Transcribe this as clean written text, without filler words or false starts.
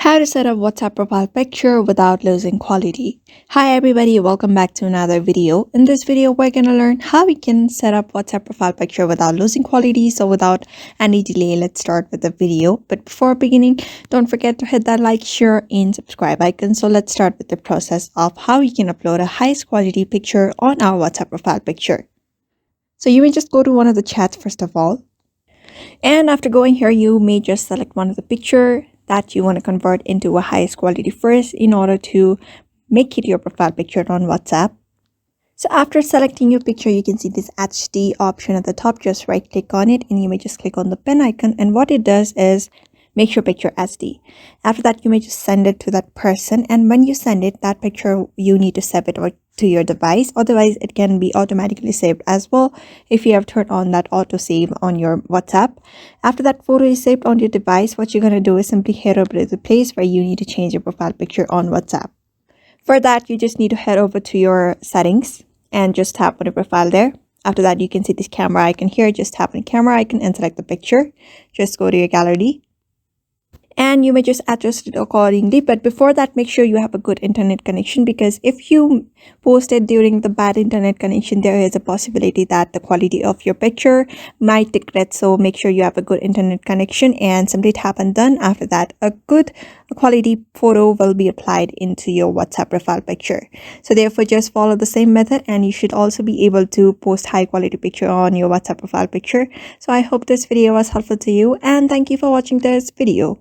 How to set up WhatsApp profile picture without losing quality. Hi everybody, welcome back to another video. In this video, we're gonna learn how we can set up WhatsApp profile picture without losing quality. So without any delay, let's start with the video. But before beginning, don't forget to hit that like, share, and subscribe icon. So let's start with the process of how we can upload a highest quality picture on our WhatsApp profile picture. So you may just go to one of the chats first of all. And after going here, you may just select one of the picture that you want to convert into a highest quality first in order to make it your profile picture on WhatsApp. So after selecting your picture, you can see this HD option at the top. Just right click on it and you may just click on the pen icon, and what it does is make your picture HD. After that, you may just send it to that person, and when you send it, that picture you need to save it to your device. Otherwise, it can be automatically saved as well if you have turned on that auto save on your WhatsApp. After that photo is saved on your device, what you're going to do is simply head over to the place where you need to change your profile picture on WhatsApp. For that, you just need to head over to your settings and just tap on your profile there. After that, you can see this camera icon here. Just tap on the camera icon and select the picture. Just go to your gallery, and you may just adjust it accordingly. But before that, make sure you have a good internet connection, because if you post it during the bad internet connection, there is a possibility that the quality of your picture might degrade. So make sure you have a good internet connection and simply tap on done. After that, a good quality photo will be applied into your WhatsApp profile picture. So therefore, just follow the same method and you should also be able to post high quality picture on your WhatsApp profile picture. So I hope this video was helpful to you, and thank you for watching this video.